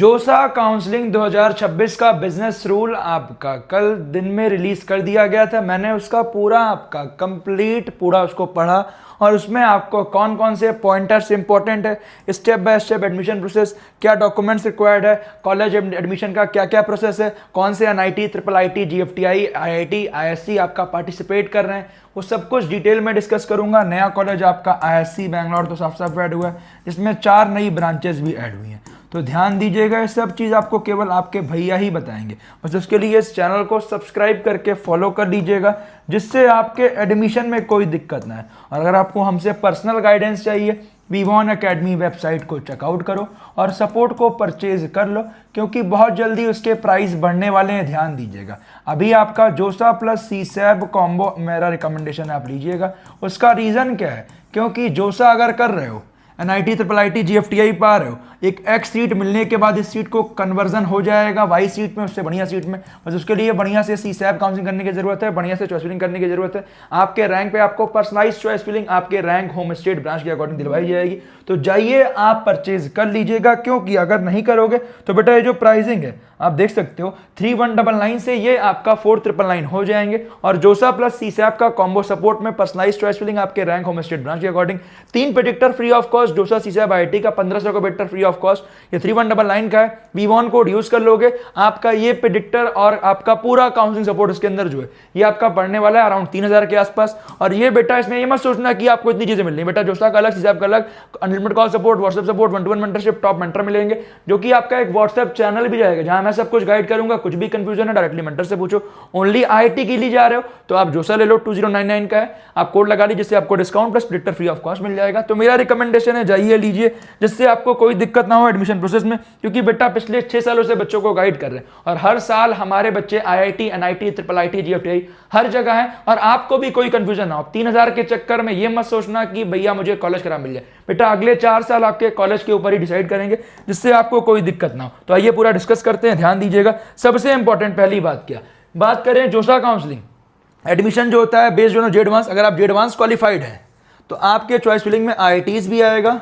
जोसा काउंसलिंग 2026 का business rule आपका कल दिन में रिलीज कर दिया गया था। मैंने उसका पूरा आपका कंप्लीट पूरा उसको पढ़ा और उसमें आपको कौन कौन से पॉइंटर्स इंपॉर्टेंट है, step by step admission process, क्या डॉक्यूमेंट्स रिक्वायर्ड है, कॉलेज एडमिशन का क्या क्या प्रोसेस है, कौन से NIT, triple IT, GFTI, IIT, ISC आपका पार्टिसिपेट कर रहे हैं, वो सब कुछ डिटेल में डिस्कस करूंगा। नया कॉलेज आपका आईएससी बैंगलोर तो साफ साफ ऐड हुआ है, जिसमें 4 नई ब्रांचेस भी ऐड हुई हैं। तो ध्यान दीजिएगा, ये सब चीज़ आपको केवल आपके भैया ही बताएंगे। बस उसके लिए इस चैनल को सब्सक्राइब करके फॉलो कर लीजिएगा, जिससे आपके एडमिशन में कोई दिक्कत ना है। और अगर आपको हमसे पर्सनल गाइडेंस चाहिए, वीवॉन एकेडमी वेबसाइट को चेकआउट करो और सपोर्ट को परचेज कर लो, क्योंकि बहुत जल्दी उसके प्राइस बढ़ने वाले हैं। ध्यान दीजिएगा, अभी आपका जोसा प्लस सीसैब कॉम्बो मेरा रिकमेंडेशन आप लीजिएगा। उसका रीज़न क्या है, क्योंकि जोसा अगर कर रहे हो, एनआईटी, ट्रिपल आईटी, जीएफटीआई पा रहे हो, एक एक्स सीट मिलने के बाद इस सीट को कन्वर्जन हो जाएगा वाई सीट में, उससे बढ़िया सीट में। बस उसके लिए बढ़िया से सीसैब काउंसलिंग करने की जरूरत है, बढ़िया से चॉइस फिलिंग करने की जरूरत है। आपके रैंक पे आपको पर्सनलाइज चॉइस फिलिंग आपके रैंक होम स्टेट ब्रांच के अकॉर्डिंग दिलवाई जाएगी। तो जाइए आप परचेज कर लीजिएगा, क्योंकि अगर नहीं करोगे तो बेटा ये जो प्राइसिंग है आप देख सकते हो 3199 से ये आपका 4999 हो जाएंगे। और जोसा प्लस सीसैब का कॉम्बो सपोर्ट में पर्सनलाइज चॉइस फिलिंग आपके रैंक होम स्टेट ब्रांच के according 3 predictor free of cost, जोसा सीसैब आईआईटी का 1500 का प्रेडिक्टर फ्री ऑफ कॉस्ट, ये 3199 का है। वीवॉन कोड यूज कर लोगे, आपका ये प्रेडिक्टर और आपका पूरा काउंसलिंग सपोर्ट इसके अंदर जो है ये आपका पड़ने वाला है अराउंड 3000 के आसपास। और ये बेटा इसमें ये मत सोचना कि आपको इतनी चीजें मिल रही, बेटा जोसा का अलग, सीसैब का अलग, unlimited call support, WhatsApp support, 1-to-1 mentorship, top mentor मिलेंगे, जो कि आपका एक व्हाट्सएप चैनल भी जाएगा जहां मैं सब कुछ गाइड करूंगा। कुछ भी कंफ्यूजन है डायरेक्टली मेंटर से पूछो। ओनली आईआईटी के लिए जा रहे हो तो आप जोसा ले लो, 2099 का है, आप कोड लगा लीजिए, जिससे आपको discount plus predictor free of cost मिल जाएगा। तो मेरा रिकमेंडेशन है जाइए लीजिए, जिससे आपको कोई दिक्कत ना हो एडमिशन प्रोसेस में, क्योंकि बेटा पिछले 6 सालों से बच्चों को गाइड कर रहे हैं और हर साल हमारे बच्चे IIT, NIT, triple IT, GFTI हर जगह है। और आपको भी कोई कंफ्यूजन ना हो 3000 के चक्कर में, ये मत सोचना कि भैया मुझे कॉलेज करा मिल जाए। बेटा अगले 4 साल आपके कॉलेज के ऊपर ही डिसाइड करेंगे, जिससे आपको कोई दिक्कत ना हो। तो आइए पूरा डिस्कस करते हैं, ध्यान दीजिएगा। सबसे इंपॉर्टेंट पहली बात क्या, बात करें जोसा काउंसलिंग एडमिशन जो होता है बेस्ड ऑन जे एडवांस। अगर आप जे एडवांस क्वालिफाइड हैं तो आपके चॉइस फिलिंग में आईआईटीज भी आएगा।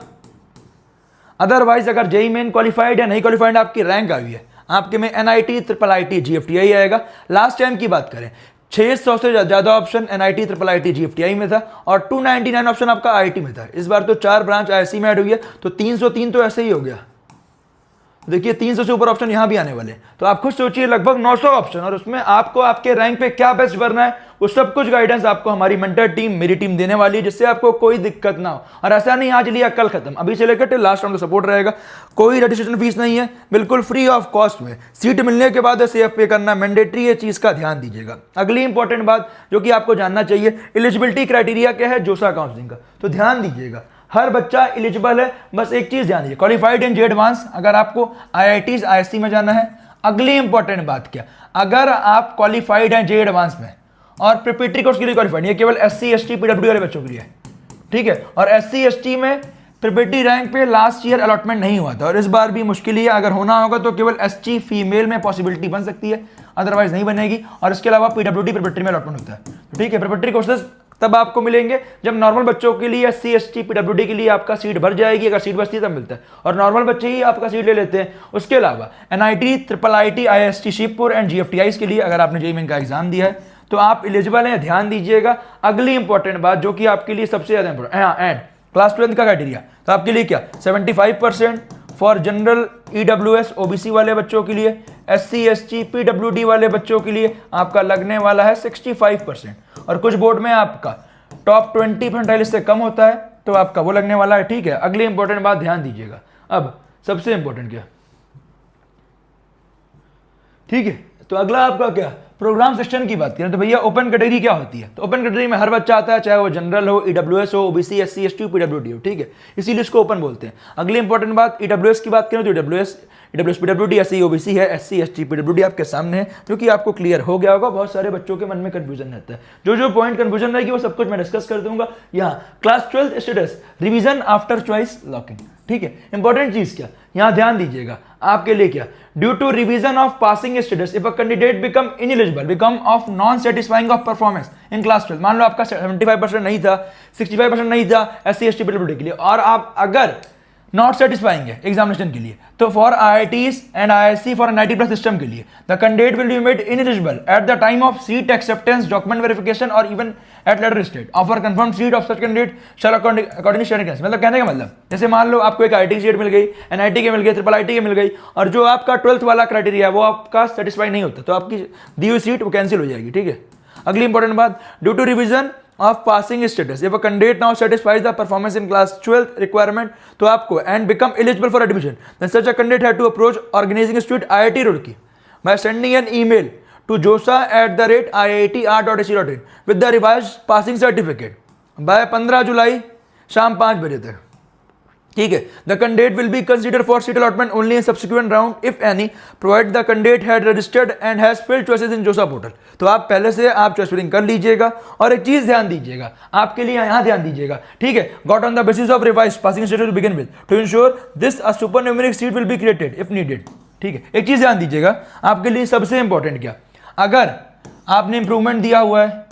अदरवाइज अगर जेई मेन क्वालिफाइड या नहीं क्वालिफाइड, आपकी रैंक आई है, आपके में एनआईटी, ट्रिपल आईटी, जीएफटीआई आएगा। लास्ट टाइम की बात करें 600 से ज्यादा option NIT, triple IT, GFTI में था और 299 ऑप्शन आपका आईआईटी में था। इस बार तो 4 ब्रांच आईएससी में ऐड हुई है, तो 303 तो ऐसे ही हो गया। देखिए 300 से ऊपर ऑप्शन यहां भी आने वाले, तो आप खुद सोचिए लगभग 900 ऑप्शन, और उसमें आपको आपके रैंक पे क्या बेस्ट भरना है वो सब कुछ गाइडेंस आपको हमारी मेंटर टीम, मेरी टीम देने वाली है, जिससे आपको कोई दिक्कत ना हो। और ऐसा नहीं आज लिया कल खत्म, अभी से लेकर लास्ट राउंड का सपोर्ट रहेगा। कोई रजिस्ट्रेशन फीस नहीं है, बिल्कुल फ्री ऑफ कॉस्ट में। सीट मिलने के बाद सीएफ पे करना मैंडेटरी है, चीज का ध्यान दीजिएगा। अगली इंपॉर्टेंट बात जो कि आपको जानना चाहिए, एलिजिबिलिटी क्राइटेरिया क्या है जोसा काउंसलिंग का, तो ध्यान दीजिएगा हर बच्चा एलिजिबल है। बस एक चीज ध्यान दीजिए, क्वालिफाइड इन जे एडवांस अगर आपको आईआईटीज, आईएससी में जाना है। अगली इंपॉर्टेंट बात क्या, अगर आप क्वालिफाइड हैं जे एडवांस में और प्रिपरेटरी कोर्स के लिए क्वालिफाइड, ये केवल एससी, एसटी, पीडब्ल्यूडी वाले बच्चों के लिए, ठीक है। और एससी, एसटी में प्रिपरेटरी रैंक पे लास्ट ईयर अलॉटमेंट नहीं हुआ था और इस बार भी मुश्किल ही है। अगर होना होगा तो केवल एसटी फीमेल में पॉसिबिलिटी बन सकती है, अदरवाइज नहीं बनेगी। और इसके अलावा पीडब्ल्यूडी प्रिपरेटरी में अलॉटमेंट होता है, ठीक है। प्रिपरेटरी कोर्सेज तब आपको मिलेंगे जब नॉर्मल बच्चों के लिए एससी, एसटी, पीडब्ल्यूडी के लिए आपका सीट भर जाएगी। अगर सीट बचती है तब मिलता है, और नॉर्मल बच्चे ही आपका सीट ले लेते हैं। उसके अलावा NIT, triple IT, IST Shivpur and GFTI के लिए अगर आपने जेईई मेन का एग्जाम दिया है तो आप एलिजिबल हैं, ध्यान दीजिएगा। अगली इंपॉर्टेंट बात जो कि आपके लिए सबसे ज्यादा इंपॉर्टेंट, एंड क्लास 12 का क्राइटेरिया, तो आपके लिए क्या 75% फॉर जनरल, ईडब्ल्यूएस, ओबीसी वाले बच्चों के लिए, एससी, एसटी, पीडब्ल्यूडी वाले बच्चों के लिए आपका लगने वाला है 65%। और कुछ बोर्ड में आपका टॉप 20% इससे कम होता है तो आपका वो लगने वाला है, ठीक है। अगली इंपॉर्टेंट बात ध्यान दीजिएगा, अब सबसे इंपॉर्टेंट क्या, ठीक है। तो अगला आपका क्या, प्रोग्राम सेक्शन की बात करें तो भैया ओपन कैटेगरी क्या होती है, तो ओपन कैटेगरी में हर बच्चा आता है, चाहे वो जनरल हो, ईडब्ल्यूएस हो, ओबीसी, एससी, एसटी, पीडब्ल्यूडी हो, ठीक है, इसीलिए इसको ओपन बोलते हैं। अगली इंपॉर्टेंट बात, ईडब्ल्यूएस की बात करें तो ईडब्ल्यूएस, पीडब्ल्यूडी, एससी, ओबीसी है, एससी, एसटी, पीडब्ल्यूडी आपके सामने है, जो कि आपको क्लियर हो गया होगा। बहुत सारे बच्चों के मन में कंफ्यूजन रहता है, जो पॉइंट कंफ्यूजन रहेगी वो सब कुछ मैं डिस्कस कर दूंगा। यहाँ class 12 status, revision after choice locking, ठीक है। इंपॉर्टेंट चीज क्या, यहां ध्यान दीजिएगा आपके लिए क्या, due to revision of passing status if a candidate become ineligible become of non satisfying of performance in class 12, मान लो आपका 75% नहीं था, 65% नहीं था एससी, एसटी, पीडब्ल्यूडी के लिए, और आप अगर नॉट सेटिस्फाइंग है एग्जामिनेशन के लिए। तो for IITs and IISc for 90+ system के लिए the candidate will be made ineligible at the time of seat acceptance, document verification और even at later state offer confirm seat of such candidate shall according standard cancel. मतलब कहने का मतलब जैसे मान लो आपको एक IIT सीट मिल गई, NIT के मिल गई, IIIT के मिल गई, और जो आपका 12th वाला क्राइटेरिया है वो आपका सेटिस्फाई नहीं होता, तो आपकी दी हुई सीट वो कैंसिल हो जाएगी। ठीक है, अगली इंपॉर्टेंट बात, due to revision of passing status if a candidate now satisfies the performance in class 12 requirement तो आपको and become eligible for admission, then such a candidate had to approach organizing institute IIT Roorkee by sending an email to josa@iitr.ac.in with the revised passing certificate by 15 जुलाई शाम 5 बजे तक। ठीक है, the candidate will B consider for seat allotment only in subsequent round if any, provide the candidate had registered and has field choices in जोसा portal. तो आप पहले से आप चॉइस फिलिंग कर लीजिएगा। और एक चीज ध्यान दीजिएगा, आपके लिए यहाँ ध्यान दीजिएगा, ठीक है, got on the basis of revise passing status to begin with to ensure this a super numeric seat will be created if needed. ठीक है, एक चीज ध्यान दीजिएगा, आपके लिए सबसे इंपॉर्टेंट क्या, अगर आपने इंप्रूवमेंट दिया हुआ है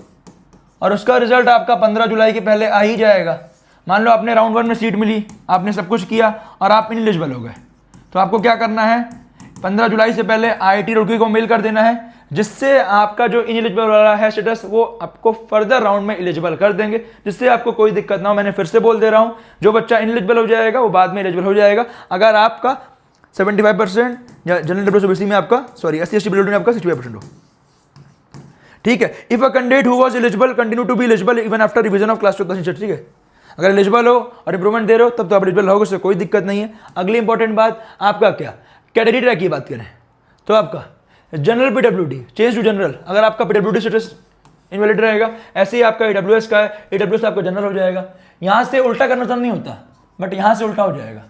और उसका रिजल्ट आपका 15 जुलाई के पहले आ ही जाएगा, मान लो आपने राउंड 1 में सीट मिली, आपने सब कुछ किया और आप इनएलिजिबल हो गए, तो आपको क्या करना है, 15 जुलाई से पहले IIT रुड़की को मेल कर देना है, जिससे आपका जो इनएलिजिबल वाला है स्टेटस वो आपको फर्दर राउंड में एलिजिबल कर देंगे, जिससे आपको कोई दिक्कत ना हो। मैंने फिर से बोल दे रहा हूँ, जो बच्चा इनएलिजिबल हो जाएगा वो बाद में एलिजिबल हो जाएगा अगर आपका 75% या जनरल WBC में आपका SC ST में आपका 65% हो। ठीक है, if a candidate who was eligible continue to be eligible even after revision of class 12। ठीक है, अगर एलिजिबल हो और इंप्रूवमेंट दे रहे हो तब तो आप एलिजिबल होगे, उससे कोई दिक्कत नहीं है। अगली इंपॉर्टेंट बात, आपका क्या कैटेगरी ट्रैक की बात करें तो आपका general PWD change to general, अगर आपका PWD स्टेटस इनवैलिड रहेगा, ऐसे ही आपका AWS का है, AWS आपका जनरल हो जाएगा। यहाँ से उल्टा करना तो नहीं होता, बट यहाँ से उल्टा हो जाएगा।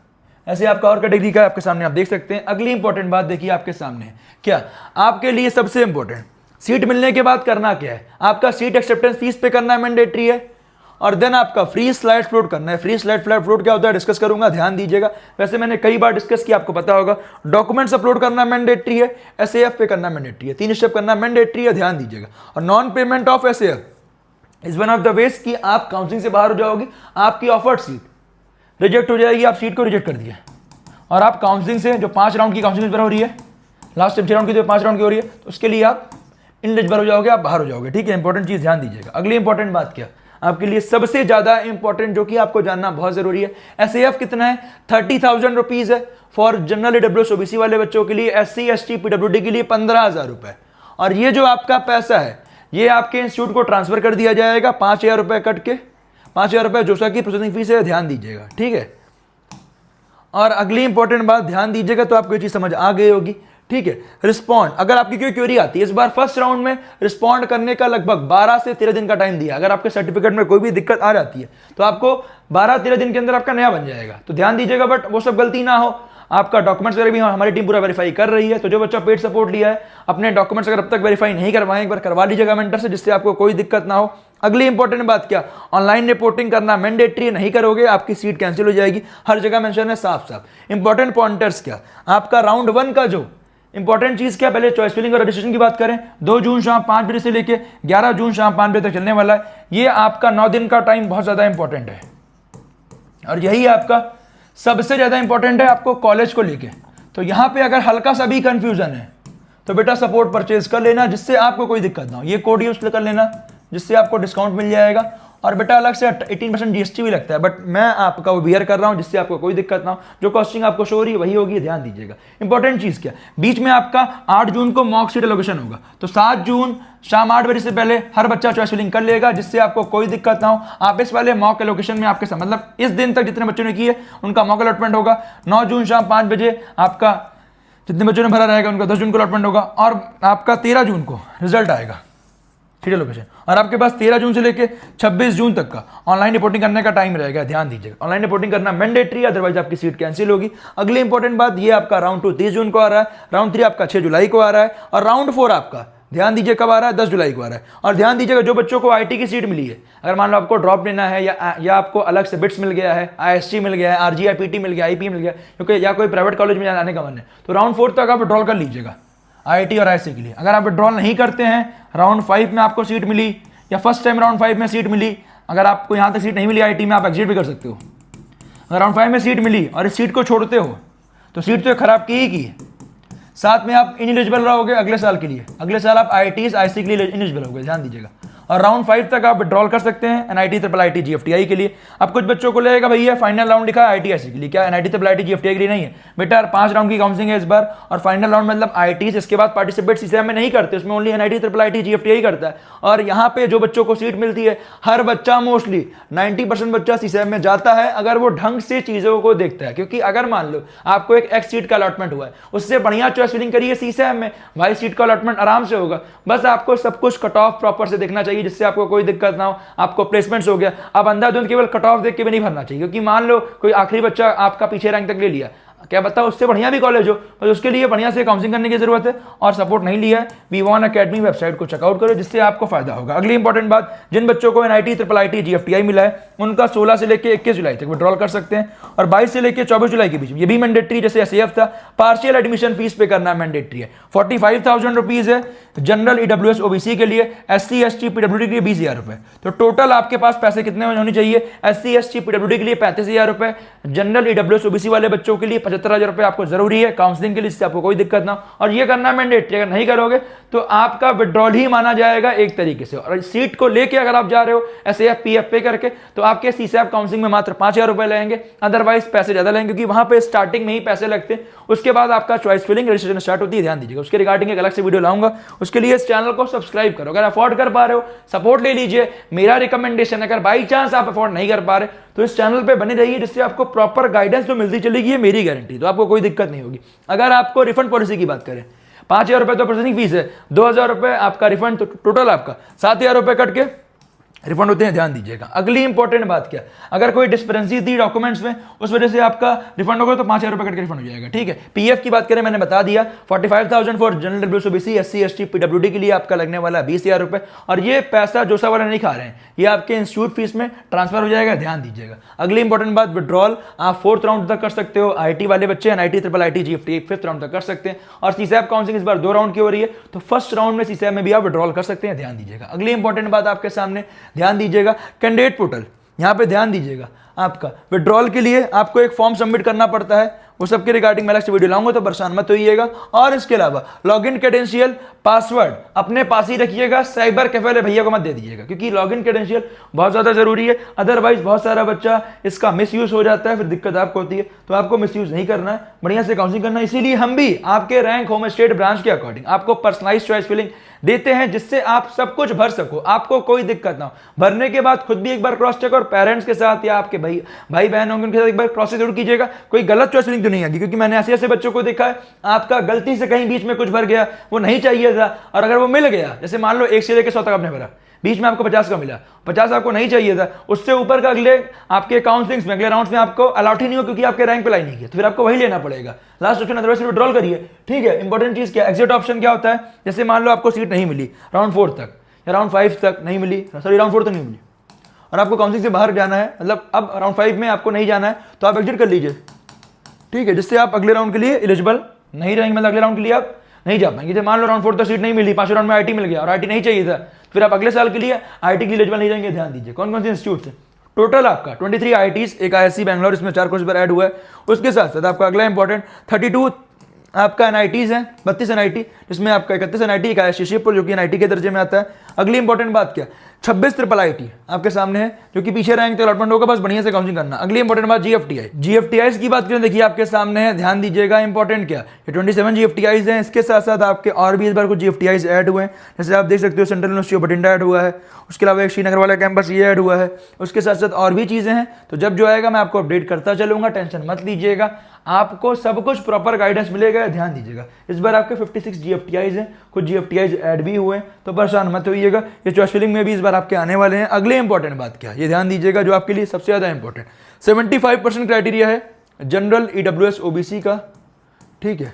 ऐसे आपका और कैटेगरी का आपके सामने आप देख सकते हैं। अगली इंपॉर्टेंट बात देखिए आपके सामने है, क्या आपके लिए सबसे इंपॉर्टेंट, सीट मिलने के बाद करना क्या है, आपका सीट एक्सेप्टेंस फीस पे करना मैंडेटरी है, और देन आपका फ्री स्लाइड फ्लोट करना है। फ्री स्लाइड फ्लोट क्या होता है डिस्कस करूंगा, ध्यान दीजिएगा। वैसे मैंने कई बार डिस्कस किया, आपको पता होगा। डॉक्यूमेंट्स अपलोड करना मैंडेटरी है, SAF पे करना मैंडेटरी है, 3 स्टेप करना मैंडेटरी है, ध्यान दीजिएगा। और non payment of SAF is one of the ways कि आप काउंसलिंग से बाहर हो जाओगे, आपकी ऑफर्ड सीट रिजेक्ट हो जाएगी, आप सीट को रिजेक्ट कर दिया, और आप काउंसलिंग से जो 5 राउंड की काउंसलिंग हो रही है, लास्ट टाइम 6 राउंड की जो 5 राउंड की हो रही है, तो उसके लिए आप इनएलिजिबल हो जाओगे, आप बाहर हो जाओगे। ठीक है, इंपॉर्टेंट चीज ध्यान दीजिएगा। अगली इंपॉर्टेंट बात क्या, आपके लिए सबसे ज्यादा इंपॉर्टेंट जो कि आपको जानना बहुत जरूरी है, SAF कितना है, 30,000 रुपीज है फॉर जनरल AWS OBC वाले बच्चों के लिए, SC ST PWD के लिए 15,000 रुपए। और ये जो आपका पैसा है ये आपके इंस्टीट्यूट को ट्रांसफर कर दिया जाएगा, 5,000 रुपए कट के, 5,000 रुपए जोसा की प्रोसेसिंग फीस है, ध्यान दीजिएगा। ठीक है, और अगली इंपॉर्टेंट बात ध्यान दीजिएगा, तो आपको ये चीज समझ आ गई होगी। ठीक है, रिस्पॉन्ड, अगर आपकी कोई क्वेरी आती है, इस बार फर्स्ट राउंड में रिस्पॉन्ड करने का लगभग 12 से 13 दिन का टाइम दिया। अगर आपके सर्टिफिकेट में कोई भी दिक्कत आ जाती है तो आपको 12-13 दिन के अंदर आपका नया बन जाएगा, तो ध्यान दीजिएगा। बट वो सब गलती ना हो, आपका डॉक्यूमेंट्स वगैरह भी हमारी टीम पूरा वेरीफाई कर रही है। तो जो बच्चा पेड सपोर्ट लिया है, अपने डॉक्यूमेंट्स अगर अब तक वेरीफाई नहीं करवाएं, एक बार करवा लीजिएगा मेंटर से, जिससे आपको कोई दिक्कत ना हो। अगली इंपॉर्टेंट बात क्या, ऑनलाइन रिपोर्टिंग करना मैंडेटरी, नहीं करोगे आपकी सीट कैंसिल हो जाएगी, हर जगह मेंशन है साफ साफ। इंपॉर्टेंट पॉइंटर्स क्या, आपका राउंड 1 का जो इंपॉर्टेंट चीज क्या, पहले चॉइस फिलिंग और रजिस्ट्रेशन की बात करें, 2 जून शाम 5 बजे से लेके 11 जून शाम 5 बजे तक चलने वाला है। ये आपका 9 दिन का टाइम बहुत ज्यादा इंपॉर्टेंट है, और यही आपका सबसे ज्यादा इंपॉर्टेंट है आपको कॉलेज को लेके। तो यहां पे अगर हल्का सा भी कंफ्यूजन है तो बेटा सपोर्ट परचेज कर लेना, जिससे आपको कोई दिक्कत ना हो। ये कोड यूज कर लेना, जिससे आपको डिस्काउंट मिल जाएगा। और बेटा अलग से 18% GST भी लगता है, बट मैं आपका वो बियर कर रहा हूं, जिससे आपको कोई दिक्कत ना हो। जो कॉस्टिंग आपको शो हो रही है वही होगी, ध्यान दीजिएगा। इंपॉर्टेंट चीज क्या, बीच में आपका 8 जून को मॉक सीट एलोकेशन होगा, तो 7 जून शाम 8 बजे से पहले हर बच्चा चॉइस फिलिंग कर लेगा, जिससे आपको कोई दिक्कत ना हो। आप इस वाले मॉक एलोकेशन में आपके साथ मतलब इस दिन तक जितने बच्चों ने किए उनका मॉक अलॉटमेंट होगा। 9 जून शाम 5 बजे आपका जितने बच्चों ने भरा रहेगा उनका 10 जून को अलॉटमेंट होगा, और आपका 13 जून को रिजल्ट आएगा सीट एलोकेशन। और आपके पास 13 जून से लेके 26 जून तक का ऑनलाइन रिपोर्टिंग करने का टाइम रहेगा, ध्यान दीजिएगा। ऑनलाइन रिपोर्टिंग करना मैंडेटरी, अदरवाइज आपकी सीट कैंसिल होगी। अगली इंपॉर्टेंट बात, ये आपका राउंड 2 30 जून को आ रहा है, राउंड 3 आपका 6 जुलाई को आ रहा है, और राउंड 4 आपका ध्यान दीजिए कब आ रहा है, 10 जुलाई को आ रहा है। और ध्यान दीजिएगा जो बच्चों को IT की सीट मिली है, अगर मान लो आपको ड्रॉप लेना है या आपको अलग से बिट्स मिल गया है, IST मिल गया है, RGI PT मिल गया, IP मिल गया, क्योंकि या कोई प्राइवेट कॉलेज में जाने का मन है, तो राउंड 4 तक आप विड्रॉल कर लीजिएगा IIT और IISc के लिए। अगर आप विड्रॉल नहीं करते हैं, राउंड 5 में आपको सीट मिली या फर्स्ट टाइम राउंड 5 में सीट मिली, अगर आपको यहाँ तक सीट नहीं मिली IT में, आप एग्जिट भी कर सकते हो। अगर राउंड 5 में सीट मिली और इस सीट को छोड़ते हो तो सीट तो खराब की ही की है, साथ में आप इनएलिजिबल रहोगे अगले साल के लिए। अगले साल आप IITs IC के लिए इनएलिजिबल होगे, ध्यान दीजिएगा। और राउंड 5 तक आप विड्रॉल कर सकते हैं NIT IIIT GFTI के लिए। अब कुछ बच्चों को लगेगा भैया फाइनल राउंड लिखा है IIT IC के लिए, क्या NIT IIIT GFTI के लिए नहीं है? बेटा 5 राउंड की काउंसलिंग है इस बार, और फाइनल राउंड मतलब IITs इसके बाद पार्टिसिपेट CSAM में नहीं करते, उसमें ओनली NIT IIIT GFTI करता है। और यहाँ पे जो बच्चों को सीट मिलती है, हर बच्चा मोस्टली 90% बच्चा CSAM में जाता है अगर वो ढंग से चीज़ों को देखता है। क्योंकि अगर मान लो आपको एक X सीट का अलॉटमेंट हुआ है, उससे बढ़िया चॉइस फिलिंग करिए CSAM में, Y सीट का अलॉटमेंट आराम से होगा। बस आपको सब कुछ कट ऑफ प्रॉपर से देखना चाहिए जिससे आपको कोई दिक्कत ना हो। आपको प्लेसमेंट्स हो गया, अब अंधाधुंध केवल कट ऑफ देख के भी नहीं भरना चाहिए, क्योंकि मान लो कोई आखिरी बच्चा आपका पीछे रैंक तक ले लिया, क्या बताओ उससे बढ़िया भी कॉलेज हो, बस उसके लिए बढ़िया से काउंसलिंग करने की जरूरत है। और सपोर्ट नहीं लिया है, V1 अकेडमी वेबसाइट को चेकआउट करो जिससे आपको फायदा होगा। अगली इंपॉर्टेंट बात, जिन बच्चों को NIT IIIT GFTI मिला है उनका 16 से लेकर 21 जुलाई तक विड्रॉल कर सकते हैं, और 22 से लेकर 24 जुलाई के बीच में ये भी मैंडेटरी जैसे SAF था। पार्शियल एडमिशन फीस पे करना मैंडेटरी है, 45,000 रुपीज है जनरल EWS OBC के लिए, SC ST PWD के लिए 20,000 रुपए। तो टोटल आपके पास पैसे कितने होने चाहिए? SC ST PWD के लिए 35,000 रुपए, जनरल EWS OBC वाले बच्चों के लिए 75,000 रुपए आपको जरूरी है काउंसलिंग के लिए, इससे आपको कोई दिक्कत ना हो। और ये करना मैंडेटरी, अगर नहीं करोगे तो आपका विड्रॉल ही माना जाएगा एक तरीके से। और सीट को लेके अगर आप जा रहे हो SAF PF पे करके, तो आपके CSAP काउंसलिंग में मात्र 5,000 रुपए लगेंगे, अदरवाइज पैसे ज्यादा लगेंगे, क्योंकि वहां पे स्टार्टिंग में ही पैसे लगते हैं। उसके बाद आपका चॉइस फिलिंग रजिस्ट्रेशन स्टार्ट होती है, ध्यान दीजिएगा। उसके रिगार्डिंग एक अलग से वीडियो लाऊंगा, उसके लिए इस चैनल को सब्सक्राइब करो। अगर अफोर्ड कर पा रहे हो सपोर्ट ले लीजिए, मेरा रिकमेंडेशन। अगर बाई चांस आप अफोर्ड नहीं कर पा रहे तो इस चैनल पे बने रहिए, जिससे आपको प्रॉपर गाइडेंस तो मिलती चलेगी, ये मेरी गारंटी, तो आपको कोई दिक्कत नहीं होगी। अगर आपको रिफंड पॉलिसी की बात करें, 5,000 रुपए तो प्रोसेसिंग फीस है, 2,000 रुपए आपका रिफंड, तो टोटल आपका 7,000 रुपए कट के रिफंड होते हैं, ध्यान दीजिएगा। अगली इंपॉर्टेंट बात क्या, अगर कोई डिस्पेरेंसी थी डॉक्यूमेंट्स में उस वजह से आपका रिफंड होगा तो 5,000 रुपए कट के रिफंड हो जाएगा, ठीक है। PF की बात करें, मैंने बता दिया 45,000 for general EWS OBC SC ST PWD के लिए आपका लगने वाला 20,000 रुपए। और ये पैसा जोसा वाला नहीं खा रहे हैं, ये आपके इंस्टीट्यूट फीस में ट्रांसफर हो जाएगा, ध्यान दीजिएगा। अगली इंपॉर्टेंट बात, विड्रॉल आप 4th राउंड तक कर सकते हो। IIT वाले बच्चे NIT IIIT GFTI 5th round तक कर सकते हैं। और CSAP काउंसलिंग इस बार 2 राउंड की हो रही है, तो फर्स्ट राउंड में CSAP में भी आप विड्रॉल कर सकते हैं, ध्यान दीजिएगा। अगली इंपॉर्टेंट बात आपके सामने, ध्यान दीजिएगा, कैंडिडेट पोर्टल, यहां पे ध्यान दीजिएगा। आपका विड्रॉल के लिए आपको एक फॉर्म सबमिट करना पड़ता है, वो सबके रिगार्डिंग मैं अलग से वीडियो लाऊंगा, तो परेशान मत होइएगा। और इसके अलावा लॉगिन क्रेडेंशियल पासवर्ड अपने पास ही रखिएगा, साइबर कैफे वाले भैया को मत दे दीजिएगा, क्योंकि लॉगिन क्रेडेंशियल बहुत ज्यादा जरूरी है। अदरवाइज बहुत सारा बच्चा इसका मिसयूज हो जाता है, फिर दिक्कत आपको होती है। तो आपको मिसयूज नहीं करना है, बढ़िया से काउंसलिंग करना है। इसीलिए हम भी आपके रैंक होम स्टेट ब्रांच के अकॉर्डिंग आपको पर्सनलाइज चॉइस फिलिंग देते हैं, जिससे आप सब कुछ भर सको, आपको कोई दिक्कत ना हो। भरने के बाद खुद भी एक बार क्रॉस चेक, और पेरेंट्स के साथ या आपके भाई बहन होंगे उनके साथ एक बार क्रॉस चेक जरूर कीजिएगा, कोई गलत चॉइस फिलिंग तो नहीं आएगी। क्योंकि मैंने ऐसे बच्चों को देखा है, आपका गलती से कहीं बीच में कुछ भर गया, वो नहीं चाहिए था, और अगर वो मिल गया, जैसे मान लो 1 से लेकर 100 तक आपने भरा, बीच में आपको 50 का मिला, 50 आपको नहीं चाहिए था, उससे ऊपर का अगले आपके काउंसलिंग्स में अगले राउंड्स में आपको अलाउट ही नहीं हो, क्योंकि आपके रैंक पे लाई नहीं किया, तो फिर आपको वही लेना पड़ेगा लास्ट ऑप्शन, अदरवाइज विड्रॉल करिए, ठीक है। इंपॉर्टेंट चीज क्या, एग्जिट ऑप्शन क्या होता है, जैसे मान लो आपको सीट नहीं मिली राउंड 4 तक या राउंड 5 तक नहीं मिली, सॉरी राउंड 4 तक नहीं मिली, और आपको काउंसलिंग से बाहर जाना है, मतलब अब राउंड 5 में आपको नहीं जाना है, तो आप एग्जिट कर लीजिए, ठीक है, जिससे आप अगले राउंड के लिए एलिजिबल नहीं रहेंगे, मतलब अगले राउंड के लिए आप नहीं जा पाएंगे। जैसे मान लो राउंड 4 तक सीट नहीं मिली, 5 राउंड में IIT मिल गया और IIT नहीं चाहिए था, फिर आप अगले साल के लिए IIT के लिए एलिजिबल नहीं रहेंगे, ध्यान दीजिए। कौन कौन से इंस्टीट्यूट से, टोटल आपका 23 IITs, एक ISC बैंगलोर, इसमें 4 कोर्स पर ऐड हुआ है। उसके साथ साथ आपका अगला इंपॉर्टेंट 32 आपका NITs हैं, 32 NIT, जिसमें आपका 31 NIT, एक ISC शिवपुर जो कि NIT के दर्जे में आता है। अगली इंपॉर्टेंट बात क्या, 26 IIIT आपके सामने है, जो कि पीछे रैंक तक अलॉटमेंट होगा, बस बढ़िया से काउंसलिंग करना। अगली इंपॉर्टेंट बात GFTIs की बात करें, देखिए आपके सामने है, ध्यान दीजिएगा। इंपॉर्टेंट क्या, ये 27 GFTIs हैं, इसके साथ साथ आपके और भी इस बार कुछ GFTIs ऐड हुए हैं, जैसे आप देख सकते हो central university of Bathinda add हुआ है, उसके अलावा एक श्रीनगर वाला कैंपस ये ऐड हुआ है, उसके साथ साथ और भी चीजें हैं। तो जब जो आएगा मैं आपको अपडेट करता चलूंगा, टेंशन मत लीजिएगा, आपको सब कुछ प्रॉपर गाइडेंस मिलेगा, ध्यान दीजिएगा। इस बार आपके 56 GFTIs हैं, कुछ GFTIs ऐड भी हुए हैं, तो परेशान मत होइएगा। ये चॉइस फिलिंग में भी इस बार आपके आने वाले हैं। अगले इंपॉर्टेंट बात क्या, ये ध्यान दीजिएगा, जो आपके लिए सबसे ज्यादा इंपॉर्टेंट, 75% क्राइटेरिया है जनरल EWS OBC का, ठीक है,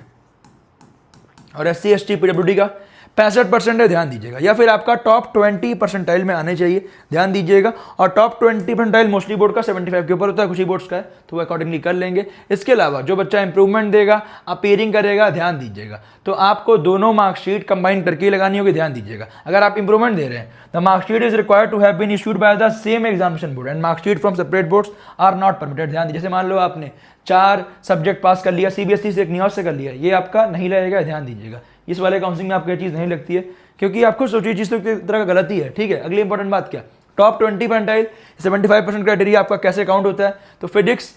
और SC ST PWD का 65% है, ध्यान दीजिएगा, या फिर आपका टॉप 20 परसेंटाइल में आने चाहिए, ध्यान दीजिएगा। और टॉप 20 परसेंटाइल मोस्टली बोर्ड का 75 के ऊपर होता है, कुछ ही बोर्ड्स का है, तो वो अकॉर्डिंगली कर लेंगे। इसके अलावा जो बच्चा इंप्रूवमेंट देगा, अपीयरिंग करेगा, ध्यान दीजिएगा, तो आपको दोनों मार्कशीट कंबाइन करके लगानी होगी, ध्यान दीजिएगा। अगर आप इंप्रूवमेंट दे रहे हैं, the marksheet is required to have been issued by the same examination board and marksheet from separate boards are not permitted. ध्यान दीजिए, जैसे मान लो आपने 4 सब्जेक्ट पास कर लिया, सीबीएसई से, एक नियोस से कर लिया, ये आपका नहीं लगेगा, ध्यान दीजिएगा। इस वाले काउंसलिंग में आपको ये चीज़ नहीं लगती है, क्योंकि आपको सोचिए चीज़ तो एक तरह का गलती है, ठीक है। अगली इंपॉर्टेंट बात क्या, टॉप 20 परसेंटाइल 75% क्राइटेरिया आपका कैसे काउंट होता है, तो फिजिक्स,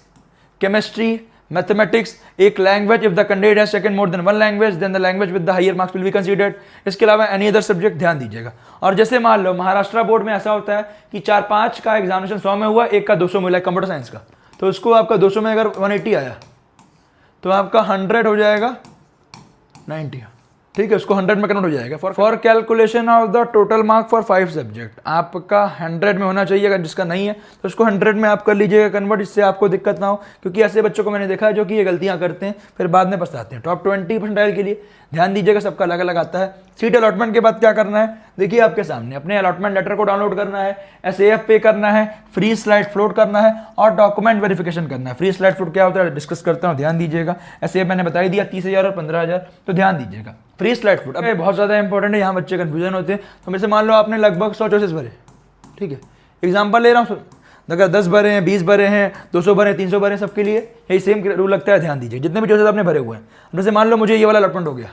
केमिस्ट्री, मैथमेटिक्स, एक language, if the candidate has taken more than 1 language then the language with the higher marks will be considered. इसके अलावा एनी अदर सब्जेक्ट, ध्यान दीजिएगा। और जैसे मान लो महाराष्ट्र बोर्ड में ऐसा होता है कि 4-5 का एग्जामिनेशन 100 में हुआ, एक का 200 मिला कंप्यूटर साइंस का, तो उसको आपका 200 में अगर 180 आया तो आपका 100 हो जाएगा 90, ठीक है, उसको 100 में कन्वर्ट हो जाएगा। For calculation of the total mark for 5 subject आपका 100 में होना चाहिए, अगर जिसका नहीं है तो उसको 100 में आप कर लीजिएगा कन्वर्ट, इससे आपको दिक्कत ना हो, क्योंकि ऐसे बच्चों को मैंने देखा है जो कि ये गलतियां करते हैं, फिर बाद में पछताते हैं। टॉप 20 परसेंटाइल के लिए ध्यान दीजिएगा, सबका अलग अलग आता है। सीट अलॉटमेंट के बाद क्या करना है, देखिए आपके सामने, अपने अलॉटमेंट लेटर को डाउनलोड करना है, SAF पे करना है, फ्री स्लाइड फ्लोट करना है और डॉक्यूमेंट वेरिफिकेशन करना है। फ्री स्लाइड फ्लोट क्या होता है डिस्कस करता हूँ, ध्यान दीजिएगा। SAF मैंने बता ही दिया 30,000 और 15,000, तो ध्यान दीजिएगा। फ्री स्लाइड फ्लोट अब बहुत ज़्यादा इंपॉर्टेंट है, यहाँ बच्चे कन्फ्यूजन होते हैं। तो जैसे मान लो आपने लगभग 100 चॉइसेस भरे, ठीक है, एग्जाम्पल ले रहा हूँ, अगर 10 भरे हैं, 20 भरे हैं, 200 भरे, 300 भरे, सबके लिए यही सेम रूल लगता है, ध्यान दीजिए। जितने भी चॉइसेस आपने भरे हुए हैं, जैसे मान लो मुझे ये वाला अलॉटमेंट हो गया,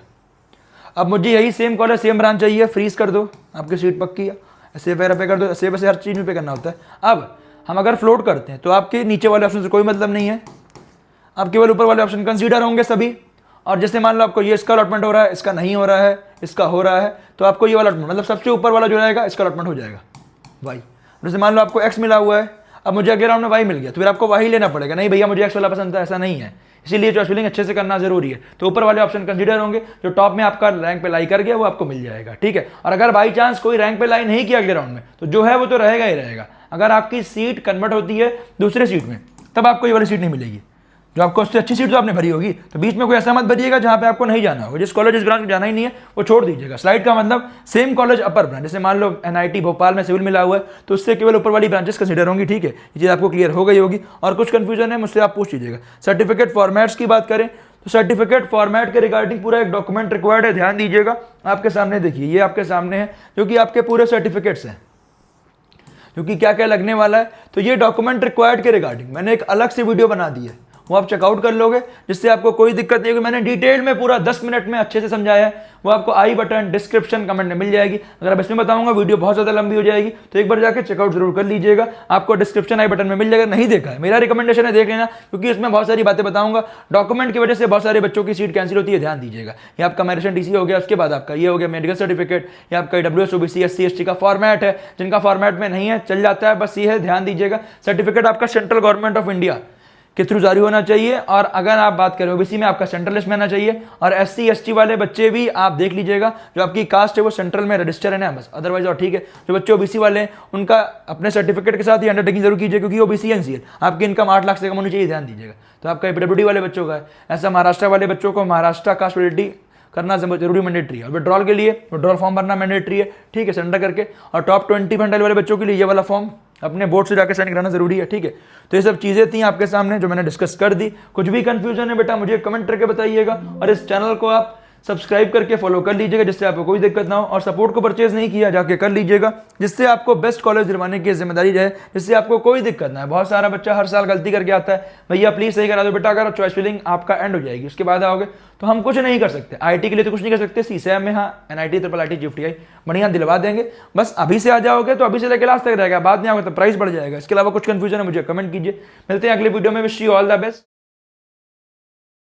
अब मुझे यही सेम कॉलेज सेम ब्रांच चाहिए, फ्रीज कर दो, आपकी सीट पक्की है, ऐसे पे कर दो, ऐसे वैसे हर चीज़ में पे करना होता है। अब हम अगर फ्लोट करते हैं तो आपके नीचे वाले ऑप्शन से कोई मतलब नहीं है, आप केवल ऊपर वाले ऑप्शन कंसीडर होंगे सभी। और जैसे मान लो आपको ये इसका अलॉटमेंट हो रहा है, इसका नहीं हो रहा है, इसका हो रहा है, तो आपको ये वाला अलॉटमेंट, मतलब सबसे ऊपर वाला जो रहेगा इसका अलॉटमेंट हो जाएगा वाई। जैसे मान लो आपको एक्स मिला हुआ है, अब मुझे अगले राउंड में वाई मिल गया, तो फिर आपको वाई लेना पड़ेगा, नहीं भैया मुझे एक्स वाला पसंद था, ऐसा नहीं है। इसीलिए चॉइस फिलिंग अच्छे से करना जरूरी है। तो ऊपर वाले ऑप्शन कंसीडर होंगे, जो टॉप में आपका रैंक पे लाई कर गया वो आपको मिल जाएगा, ठीक है। और अगर बाई चांस कोई रैंक पे लाई नहीं किया अगले राउंड में, तो जो है वो तो रहेगा ही रहेगा। अगर आपकी सीट कन्वर्ट होती है दूसरे सीट में, तब आपको ये वाली सीट नहीं मिलेगी, जो आपको उससे अच्छी सीट तो आपने भरी होगी। तो बीच में कोई ऐसा मत भरिएगा जहाँ पे आपको नहीं जाना होगा, जिस कॉलेज जिस ब्रांच में जाना ही नहीं है वो छोड़ दीजिएगा। स्लाइड का मतलब सेम कॉलेज अपर ब्रांच, जैसे मान लो NIT भोपाल में सिविल मिला हुआ है, तो उससे केवल ऊपर वाली ब्रांचेस कंसीडर होंगी, ठीक है। ये चीज़ आपको क्लियर हो गई होगी। और कुछ कंफ्यूजन है मुझसे आप पूछ लीजिएगा। सर्टिफिकेट फॉर्मेट्स की बात करें तो सर्टिफिकेट फॉर्मेट के रिगार्डिंग पूरा एक डॉक्यूमेंट रिक्वायर्ड है, ध्यान दीजिएगा। आपके सामने देखिए, ये आपके सामने है, जो कि आपके पूरे सर्टिफिकेट्स हैं, क्योंकि क्या क्या लगने वाला है। तो ये डॉक्यूमेंट रिक्वायर्ड के रिगार्डिंग मैंने एक अलग से वीडियो बना दी है, वो आप चेकआउट कर लोगे, जिससे आपको कोई दिक्कत नहीं होगी। मैंने डिटेल में पूरा 10 मिनट में अच्छे से समझाया है, वो आपको आई बटन डिस्क्रिप्शन कमेंट में मिल जाएगी। अगर आप इसमें बताऊंगा वीडियो बहुत ज़्यादा लंबी हो जाएगी, तो एक बार जाकर चेकआउट जरूर कर लीजिएगा, आपको डिस्क्रिप्शन आई बटन में मिल जाएगा। नहीं देखा है, मेरा रिकमेंडेशन है देख लेना, क्योंकि इसमें बहुत सारी बातें बताऊंगा। डॉक्यूमेंट की वजह से बहुत सारे बच्चों की सीट कैंसिल होती है, ध्यान दीजिएगा। ये आपका मैरिशन TC हो गया, उसके बाद आपका ये हो गया मेडिकल सर्टिफिकेट, ये आपका WS OBC SC ST का फॉर्मेट है, जिनका फॉर्मेट में नहीं है चल जाता है, बस ये है, ध्यान दीजिएगा। सर्टिफिकेट आपका सेंट्रल गवर्नमेंट ऑफ इंडिया के थ्रू जारी होना चाहिए, और अगर आप बात करें OBC में आपका सेंट्रल लिस्ट में आना चाहिए। और SC ST वाले बच्चे भी आप देख लीजिएगा, जो आपकी कास्ट है वो सेंट्रल में रजिस्टर है ना, बस, अदरवाइज और ठीक है। जो बच्चे OBC वाले हैं उनका अपने सर्टिफिकेट के साथ ही अंडरटेकिंग जरूर कीजिए, क्योंकि OBC NCL आपकी इनकम 8 लाख से कम होनी चाहिए, ध्यान दीजिएगा। तो आपका PWD वाले बच्चों का है, ऐसा महाराष्ट्र वाले बच्चों को महाराष्ट्र कास्ट वैलिडिटी करना जरूरी मैंडेटरी है। विड्रॉल के लिए विड्रॉल फॉर्म भरना मैंडेटरी है, ठीक है, सरेंडर करके। और टॉप 20 परसेंटाइल वाले बच्चों के लिए ये वाला फॉर्म अपने बोर्ड से जाकर साइन कराना जरूरी है, ठीक है। तो ये सब चीज़ें थी आपके सामने जो मैंने डिस्कस कर दी। कुछ भी कंफ्यूजन है बेटा मुझे कमेंट करके बताइएगा, और इस चैनल को आप सब्सक्राइब करके फॉलो कर लीजिएगा, जिससे आपको कोई दिक्कत ना हो। और सपोर्ट को परचेज नहीं किया जाके कर लीजिएगा, जिससे आपको बेस्ट कॉलेज दिलवाने की जिम्मेदारी रहे, जिससे आपको कोई दिक्कत ना है। बहुत सारा बच्चा हर साल गलती करके आता है, भैया प्लीज सही करा दो बेटा। अगर चॉइस फिलिंग आपका एंड हो जाएगी, उसके बाद आओगे तो हम कुछ नहीं कर सकते। IT के लिए तो कुछ नहीं कर सकते, CSAM में हाँ NIT IIIT GFTI बढ़िया दिलवा देंगे। बस अभी से आ जाओगे तो अभी से लेकर लास्ट तक रहेगा, बाद में आओगे तो प्राइस बढ़ जाएगा। इसके अलावा कुछ कंफ्यूजन है मुझे कमेंट कीजिए। मिलते हैं अगले वीडियो में, wish you all the best.